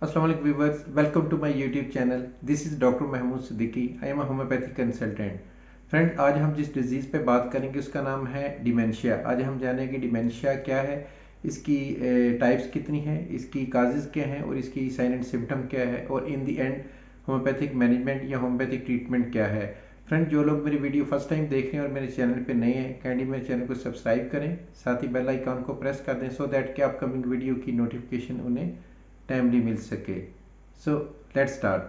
Assalamu alaikum viewers, welcome to my YouTube channel. This is Dr. Mahmood Siddiqui. I am a homeopathic consultant. Friend, आज हम जिस disease पे बात करेंगे उसका नाम है डिमेंशिया। आज हम जानेंगे डिमेंशिया क्या है, इसकी टाइप्स कितनी हैं, इसकी काजेज़ क्या हैं और इसकी साइन एंड सिम्टम क्या है और इन दी एंड होम्योपैथिक मैनेजमेंट या होम्योपैथिक ट्रीटमेंट क्या है। फ्रेंड, जो लोग मेरी वीडियो फर्स्ट टाइम देख रहे हैं और मेरे चैनल पे नए हैं, काइंडली मेरे चैनल को सब्सक्राइब करें, साथ ही बेल आइकन को प्रेस कर दें सो दैट कि अपकमिंग वीडियो की नोटिफिकेशन उन्हें टाइमली मिल सके। So let's start.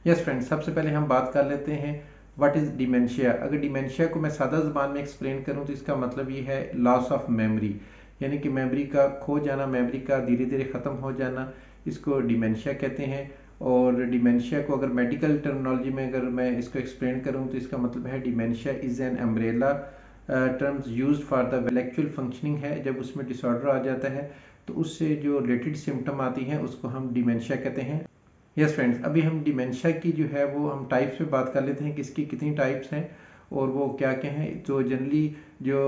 Yes friend, सबसे पहले हम बात कर लेते हैं व्हाट इज डिमेंशिया। अगर डिमेंशिया को मैं सादा ज़बान में एक्सप्लेन करूं तो इसका मतलब ये है लॉस ऑफ मेमोरी, यानी कि मेमोरी का खो जाना, मेमोरी का धीरे धीरे ख़त्म हो जाना, इसको डिमेंशिया कहते हैं। और डिमेंशिया को अगर मेडिकल टर्मिनोलॉजी में अगर मैं इसको एक्सप्लेन करूं तो इसका मतलब है dementia is an umbrella terms used for the intellectual functioning है। जब उसमें डिसऑर्डर आ जाता है तो उससे जो रिलेटेड सिम्टम आती हैं उसको हम डिमेंशिया कहते हैं। यस फ्रेंड्स, अभी हम डिमेंशिया की जो है वो हम टाइप्स पे बात कर लेते हैं कि इसकी कितनी टाइप्स हैं और वो क्या क्या हैं। तो जनरली जो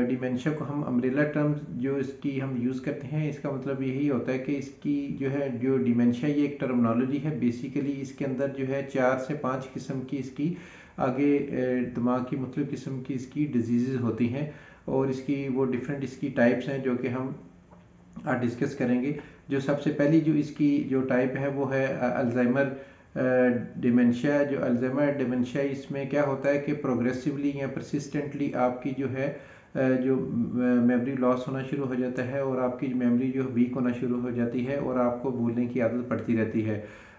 डिमेंशिया को हम अम्ब्रेला टर्म्स जो इसकी हम यूज़ करते हैं, इसका मतलब यही होता है कि इसकी जो है जो डिमेंशिया ये एक टर्मिनोलॉजी है। बेसिकली इसके अंदर जो है 4 से 5 किस्म की इसकी आगे दिमाग की मुख्तलिफ किस्म की इसकी डिजीज़ होती हैं और इसकी वो डिफरेंट इसकी टाइप्स हैं जो कि हम आज डिस्कस करेंगे। जो सबसे पहली जो इसकी जो टाइप है वो है अल्जाइमर डिमेंशिया। जो अल्जाइमर डिमेंशिया, इसमें क्या होता है कि प्रोग्रेसिवली या परसिस्टेंटली आपकी जो है जो मेमोरी लॉस होना शुरू हो जाता है और आपकी मेमोरी जो वीक होना शुरू हो जाती है और आपको भूलने की आदत पड़ती रहती है।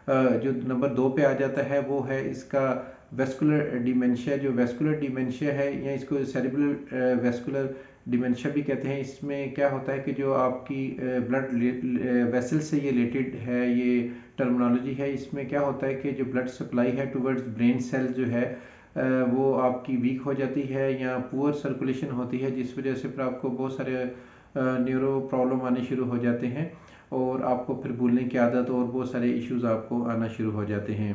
जो नंबर 2 पे आ जाता है वो है इसका वेस्कुलर डिमेंशिया। जो वेस्कुलर डिमेंशिया है या इसको सेरिब्रल वेस्कुलर डिमेंशिया भी कहते हैं। इसमें क्या होता है कि जो आपकी ब्लड वेसल से ये रिलेटेड है, ये टर्मिनोलॉजी है। इसमें क्या होता है कि जो ब्लड सप्लाई है टुवर्ड्स ब्रेन सेल जो है वो आपकी वीक हो जाती है या पुअर सर्कुलेशन होती है, जिस वजह से फिर आपको बहुत सारे न्यूरो प्रॉब्लम आने शुरू हो जाते हैं और आपको फिर भूलने की आदत और बहुत सारे इश्यूज आपको आना शुरू हो जाते हैं।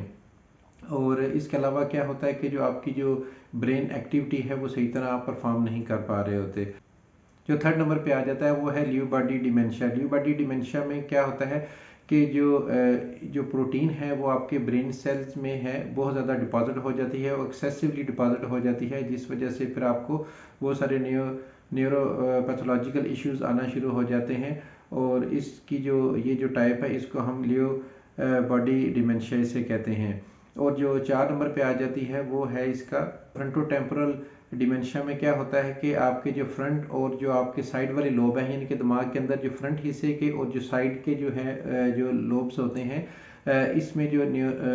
और इसके अलावा क्या होता है कि जो आपकी जो ब्रेन एक्टिविटी है वो सही तरह आप परफॉर्म नहीं कर पा रहे होते। जो थर्ड नंबर पे आ जाता है वो है ल्यू बॉडी डिमेंशिया। ल्यू बॉडी डिमेंशिया में क्या होता है कि जो प्रोटीन है वो आपके ब्रेन सेल्स में है बहुत ज़्यादा डिपॉजिट हो जाती है और एक्सेसिवली डिपॉजिट हो जाती है, जिस वजह से फिर आपको बहुत सारे न्यूरो पैथोलॉजिकल इश्यूज आना शुरू हो जाते हैं। और इसकी जो ये जो टाइप है इसको हम लियो बॉडी डिमेंशिया से कहते हैं। और जो 4 नंबर पे आ जाती है वो है इसका फ्रंटो टेम्पोरल डिमेंशिया में क्या होता है कि आपके जो फ्रंट और जो आपके साइड वाले लोब हैं, यानी कि दिमाग के अंदर जो फ्रंट हिस्से के और जो साइड के जो है जो लोब्स होते हैं, इसमें जो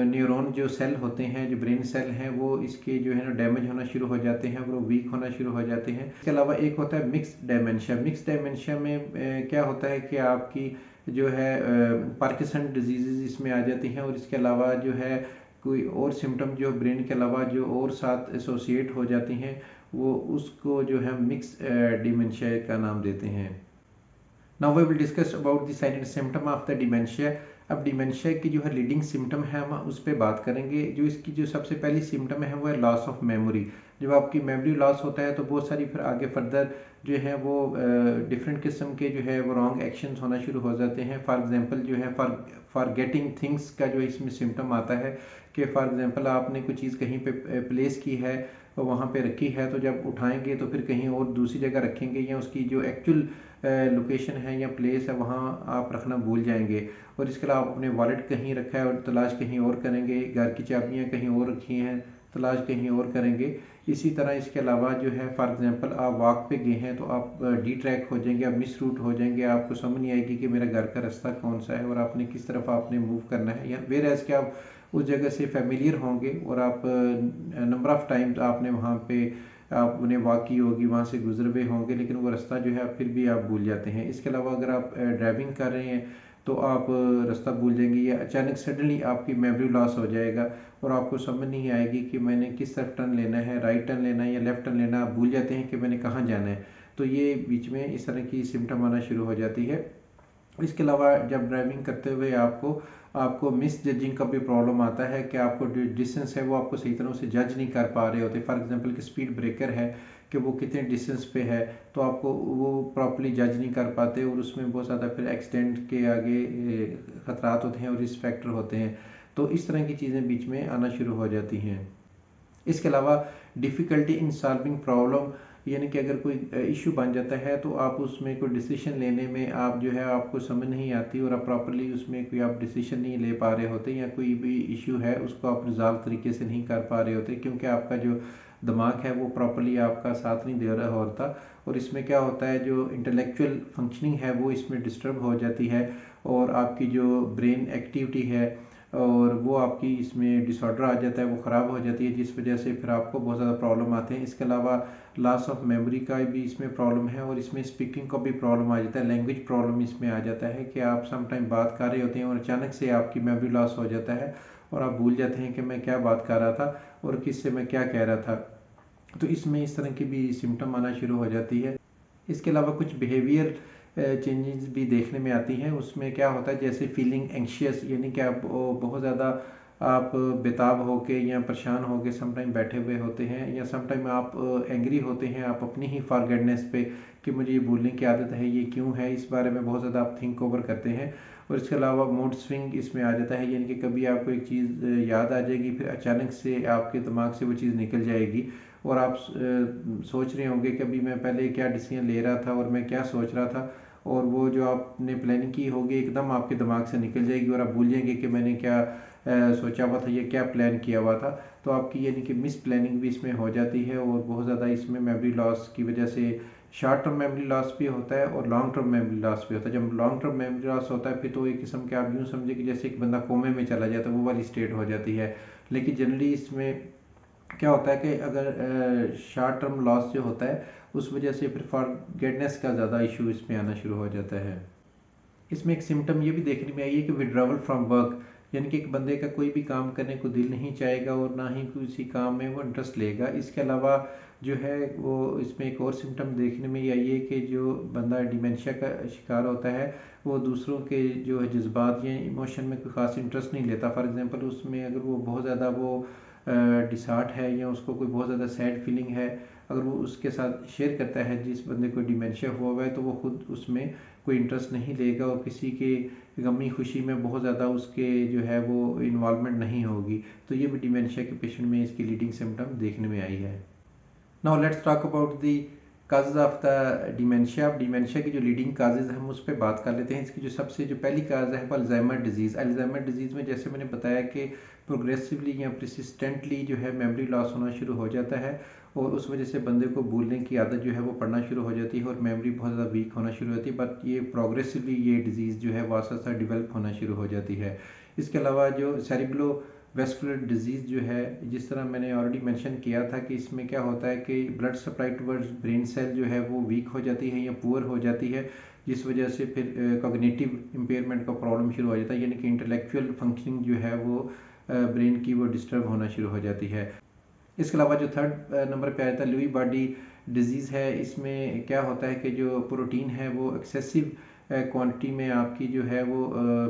न्यूरॉन जो सेल होते हैं, जो ब्रेन सेल हैं, वो इसके जो है ना डैमेज होना शुरू हो जाते हैं, वो वीक होना शुरू हो जाते हैं। इसके अलावा एक होता है मिक्स्ड डायमेंशिया। मिक्स्ड डायमेंशिया में क्या होता है कि आपकी जो है पार्किंसन डिजीज़ इसमें आ जाती हैं और इसके अलावा जो है कोई और सिम्टम जो ब्रेन के अलावा जो और साथ एसोसिएट हो जाती हैं वो उसको जो है मिक्स डिमेंशिया का नाम देते हैं। Now we will discuss about the sign and symptom of the dementia. अब डिमेंशिया की जो है लीडिंग सिम्टम है हम उस पर बात करेंगे। जो इसकी जो सबसे पहली सिम्टम है वो है लॉस ऑफ मेमोरी। जब आपकी मेमोरी लॉस होता है तो बहुत सारी फिर आगे फर्दर जो है वो डिफरेंट किस्म के जो है वो रॉन्ग एक्शंस होना शुरू हो जाते हैं। फॉर एग्जांपल जो है फॉर गेटिंग थिंग्स का जो इसमें सिम्टम आता है कि फॉर एग्जांपल आपने कोई चीज़ कहीं पे प्लेस की है और वहाँ पे रखी है, तो जब उठाएंगे तो फिर कहीं और दूसरी जगह रखेंगे या उसकी जो एक्चुअल लोकेशन है या प्लेस है वहाँ आप रखना भूल जाएंगे। और इसके अलावा आप अपने वॉलेट कहीं रखा है और तलाश कहीं और करेंगे, घर की चाबियाँ कहीं और रखी हैं, तलाश कहीं और करेंगे। इसी तरह इसके अलावा जो है फॉर एग्जांपल आप वॉक पे गए हैं तो आप डी ट्रैक हो जाएंगे, आप मिस रूट हो जाएंगे, आपको समझ नहीं आएगी कि मेरा घर का रास्ता कौन सा है और आपने किस तरफ आपने मूव करना है। या वेर एज के आप उस जगह से फेमिलियर होंगे और आप नंबर ऑफ टाइम्स आपने वहाँ पे आपने वॉक की होगी, वहाँ से गुजर हुए होंगे, लेकिन वो रास्ता जो है फिर भी आप भूल जाते हैं। इसके अलावा अगर आप ड्राइविंग कर रहे हैं तो आप रास्ता भूल जाएंगे या अचानक सडनली आपकी मेमोरी लॉस हो जाएगा और आपको समझ नहीं आएगी कि मैंने किस तरफ टर्न लेना है, राइट टर्न लेना है या लेफ्ट टर्न लेना है। आप भूल जाते हैं कि मैंने कहाँ जाना है। तो ये बीच में इस तरह की सिम्टम आना शुरू हो जाती है। इसके अलावा जब ड्राइविंग करते हुए आपको आपको मिस जजिंग का भी प्रॉब्लम आता है कि आपको डिस्टेंस है वो आपको सही तरह से जज नहीं कर पा रहे होते। फॉर एग्जांपल कि स्पीड ब्रेकर है कि वो कितने डिस्टेंस पे है, तो आपको वो प्रॉपर्ली जज नहीं कर पाते और उसमें बहुत ज़्यादा फिर एक्सीडेंट के आगे खतरात होते हैं और रिस्क फैक्टर होते हैं। तो इस तरह की चीज़ें बीच में आना शुरू हो जाती हैं। इसके अलावा डिफ़िकल्टी इन सॉल्विंग प्रॉब्लम, यानी कि अगर कोई इशू बन जाता है तो आप उसमें कोई डिसीजन लेने में आप जो है आपको समझ नहीं आती और आप प्रॉपरली उसमें कोई आप डिसीजन नहीं ले पा रहे होते, या कोई भी इशू है उसको आप रिजॉल्व तरीके से नहीं कर पा रहे होते क्योंकि आपका जो दिमाग है वो प्रॉपरली आपका साथ नहीं दे रहा होता। और इसमें क्या होता है, जो इंटेलेक्चुअल फंक्शनिंग है वो इसमें डिस्टर्ब हो जाती है और आपकी जो ब्रेन एक्टिविटी है और वो आपकी इसमें डिसऑर्डर आ जाता है, वो ख़राब हो जाती है, जिस वजह से फिर आपको बहुत ज़्यादा प्रॉब्लम आते हैं। इसके अलावा लॉस ऑफ मेमोरी का भी इसमें प्रॉब्लम है और इसमें स्पीकिंग का भी प्रॉब्लम आ जाता है, लैंग्वेज प्रॉब्लम इसमें आ जाता है कि आप सम टाइम बात कर रहे होते हैं और अचानक से आपकी मेमोरी लॉस हो जाता है और आप भूल जाते हैं कि मैं क्या बात कर रहा था और किससे मैं क्या कह रहा था। तो इसमें इस तरह की भी सिम्टम आना शुरू हो जाती है। इसके अलावा कुछ बिहेवियर चेंजेस भी देखने में आती हैं। उसमें क्या होता है, जैसे फीलिंग एंग्शियस, यानी कि आप बहुत ज़्यादा आप बेताब होके या परेशान होके सम टाइम बैठे हुए होते हैं, या सम टाइम आप एंग्री होते हैं आप अपनी ही फॉरगेटनेस पे कि मुझे ये भूलने की आदत है, ये क्यों है, इस बारे में बहुत ज़्यादा आप थिंक ओवर करते हैं। और इसके अलावा मूड स्विंग इसमें आ जाता है, यानी कि कभी आपको एक चीज़ याद आ जाएगी, फिर अचानक से आपके दिमाग से वो चीज़ निकल जाएगी और आप सोच रहे होंगे कि अभी मैं पहले क्या डिसीजन ले रहा था और मैं क्या सोच रहा था, और वो जो आपने प्लानिंग की होगी एकदम आपके दिमाग से निकल जाएगी और आप भूल जाएंगे कि मैंने क्या सोचा हुआ था, ये क्या प्लान किया हुआ था। तो आपकी यानी कि मिस प्लानिंग भी इसमें हो जाती है और बहुत ज़्यादा इसमें मेमोरी लॉस की वजह से शॉर्ट टर्म मेमोरी लॉस भी होता है और लॉन्ग टर्म मेमोरी लॉस भी होता है। जब लॉन्ग टर्म मेमोरी लॉस होता है फिर तो एक किस्म के आप यूँ समझे कि जैसे एक बंदा कोमे में चला जाता है, वो वाली स्टेट हो जाती है। लेकिन जनरली इसमें क्या होता है कि अगर शॉर्ट टर्म लॉस जो होता है उस वजह से फिर फॉरगेटनेस का ज़्यादा इशू इसमें आना शुरू हो जाता है। इसमें एक सिम्टम ये भी देखने में आई है कि विड्रॉवल फ्रॉम वर्क, यानी कि एक बंदे का कोई भी काम करने को दिल नहीं चाहेगा और ना ही किसी काम में वो इंटरेस्ट लेगा। इसके अलावा जो है वो इसमें एक और सिम्टम देखने में ये आई है कि जो बंदा डिमेंशिया का शिकार होता है वो दूसरों के जो है जज्बात या इमोशन में कोई ख़ास इंटरेस्ट नहीं लेता। फॉर एग्जांपल उसमें अगर वो बहुत ज़्यादा वो डिसहार्ट है या उसको कोई बहुत ज़्यादा सैड फीलिंग है, अगर वो उसके साथ शेयर करता है जिस बंदे को डिमेंशिया हुआ हुआ है, तो वो खुद उसमें कोई इंटरेस्ट नहीं लेगा और किसी के गमी खुशी में बहुत ज़्यादा उसके जो है वो इन्वॉल्वमेंट नहीं होगी। तो ये भी डिमेंशिया के पेशेंट में इसकी लीडिंग सिम्टम देखने में आई है। Now let's talk about the causes of the dementia. Dementia की जो लीडिंग काजेज हम उस पर बात कर लेते हैं। इसकी जो पहली काज है वो अल्जाइमर डिजीज़। अल्जाइमर डिजीज़ में जैसे मैंने बताया कि प्रोग्रेसिवली या परसिस्टेंटली जो है मेमोरी लॉस होना शुरू हो जाता है और उस वजह से बंदे को भूलने की आदत जो है वो पड़ना शुरू हो जाती है और मेमोरी बहुत ज़्यादा वीक होना शुरू होती है। बट ये प्रोग्रेसिवली ये डिजीज़ जो है वो आस्ता डिवेल्प होना शुरू हो जाती है। इसके अलावा जो सेरिब्लो वेस्कुलर डिजीज़ जो है, जिस तरह मैंने ऑलरेडी मेंशन किया था कि इसमें क्या होता है कि blood supply towards brain cell जो है वो वीक हो जाती है या पुअर हो जाती है, जिस वजह से फिर कॉग्निटिव इम्पेयरमेंट का प्रॉब्लम शुरू हो जाता है, यानी कि इंटेलेक्चुअल फंक्शनिंग जो है वो ब्रेन की वो डिस्टर्ब होना शुरू हो जाती है। इसके अलावा जो थर्ड नंबर पे आया था लुई बॉडी डिजीज़ है, इसमें क्या होता है कि जो प्रोटीन है वो एक्सेसिव क्वांटिटी में आपकी जो है वो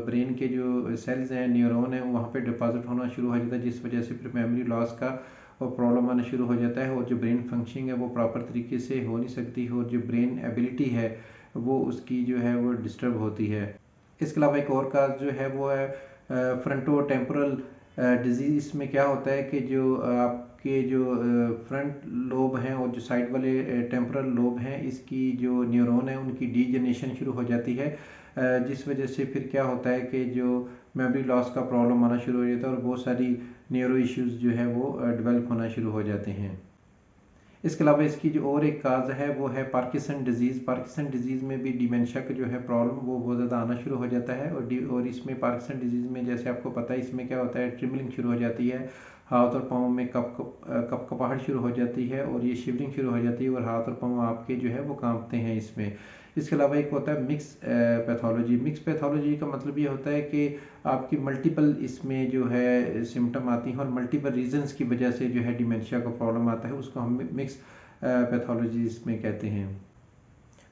ब्रेन के जो सेल्स हैं, न्यूरॉन है, वहाँ पे डिपॉजिट होना शुरू हो जाता है, जिस वजह से फिर मेमोरी लॉस का और प्रॉब्लम आना शुरू हो जाता है और जो ब्रेन फंक्शनिंग है वो प्रॉपर तरीके से हो नहीं सकती और जो ब्रेन एबिलिटी है वो उसकी जो है वो डिस्टर्ब होती है। इसके अलावा एक और काज जो है वो है फ्रंटो टेम्पोरल डिजीज़। इसमें क्या होता है कि जो आपके जो फ्रंट लोब हैं और जो साइड वाले टेम्पोरल लोब हैं, इसकी जो न्यूरॉन है उनकी डीजनरेशन शुरू हो जाती है, जिस वजह से फिर क्या होता है कि जो मेमोरी लॉस का प्रॉब्लम आना शुरू हो जाता है और बहुत सारी न्यूरो इश्यूज जो है वो डेवलप होना शुरू हो जाते हैं। इसके अलावा इसकी जो और एक काज है वो है पार्किंसन डिजीज़। पार्किंसन डिजीज़ में भी डिमेंशिया का जो है प्रॉब्लम वो बहुत ज़्यादा आना शुरू हो जाता है और इसमें पार्किंसन डिजीज़ में जैसे आपको पता है इसमें क्या होता है, ट्रिमलिंग शुरू हो जाती है, हाथ और पाँव में कपकपाहट शुरू हो जाती है और ये शिवरिंग शुरू हो जाती है और हाथ और पाँव आपके जो है वो कांपते हैं इसमें। इसके अलावा एक होता है मिक्स पैथोलॉजी। मिक्स पैथोलॉजी का मतलब ये होता है कि आपकी मल्टीपल इसमें जो है सिम्टम आती हैं और मल्टीपल रीजंस की वजह से जो है डिमेंशिया का प्रॉब्लम आता है, उसको हम मिक्स पैथोलॉजी इसमें कहते हैं।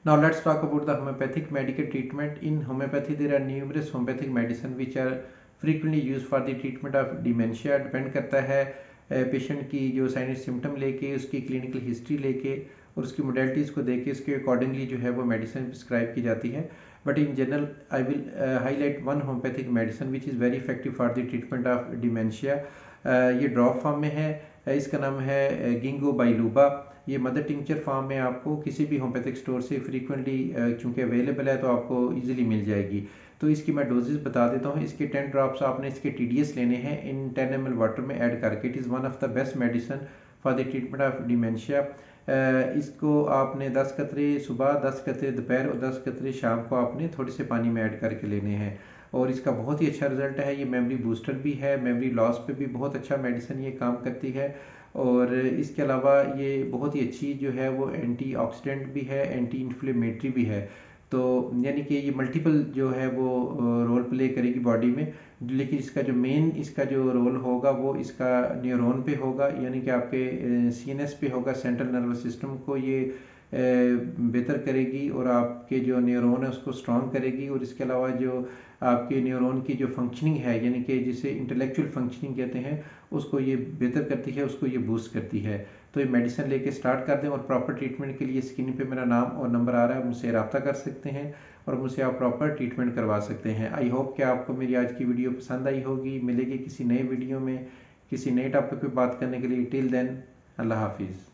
Now let's talk about the homeopathic medical treatment. In homeopathy, there are numerous homeopathic medicine which are frequently used for the treatment of dementia. Depend करता है पेशेंट की जो साइन सिम्टम लेके, उसकी क्लिनिकल हिस्ट्री लेके और उसकी मोडेलिटीज़ को देख के उसके अकॉर्डिंगली जो है वो मेडिसिन प्रिस्क्राइब की जाती है. But in general I will highlight one homeopathic medicine which is very effective for the treatment of dementia. ये ड्रॉप फॉर्म में है. इसका नाम है गिंगो बाइलूबा. ये मदर टिंचर फॉर्म में आपको किसी भी होम्योपैथिक स्टोर से फ्रीक्वेंटली चूँकि अवेलेबल है तो आपको इजीली मिल जाएगी. तो इसकी मैं डोजेज बता देता हूँ. इसके 10 ड्रॉप्स आपने इसके TDS लेने हैं इन 10 ml वाटर में ऐड करके. It is one of the best medicine for the treatment of dementia. इसको आपने 10 कतरे सुबह, 10 कतरे दोपहर और 10 कतरे शाम को आपने थोड़े से पानी में ऐड करके लेने हैं. और इसका बहुत ही अच्छा रिजल्ट है. ये मेमोरी बूस्टर भी है, मेमोरी लॉस पे भी बहुत अच्छा मेडिसिन ये काम करती है. और इसके अलावा ये बहुत ही अच्छी जो है वो एंटीऑक्सीडेंट भी है, एंटी इन्फ्लेमेटरी भी है. तो यानी कि ये मल्टीपल जो है वो रोल प्ले करेगी बॉडी में. लेकिन इसका जो मेन इसका जो रोल होगा वो इसका न्यूरॉन पे होगा, यानी कि आपके CNS पे होगा. सेंट्रल नर्वस सिस्टम को ये बेहतर करेगी और आपके जो न्यूरॉन है उसको स्ट्रॉन्ग करेगी. और इसके अलावा जो आपके न्यूरॉन की जो फंक्शनिंग है, यानी कि जिसे इंटेलेक्चुअल फंक्शनिंग कहते हैं, उसको ये बेहतर करती है, उसको ये बूस्ट करती है. तो ये मेडिसिन लेके स्टार्ट कर दें. और प्रॉपर ट्रीटमेंट के लिए स्क्रीन पे मेरा नाम और नंबर आ रहा है, मुझसे रब्ता कर सकते हैं और मुझसे आप प्रॉपर ट्रीटमेंट करवा सकते हैं. आई होप कि आपको मेरी आज की वीडियो पसंद आई होगी. मिलेगी किसी नए वीडियो में किसी नए टॉपिक पे बात करने के लिए. टिल देन, अल्लाह हाफिज़.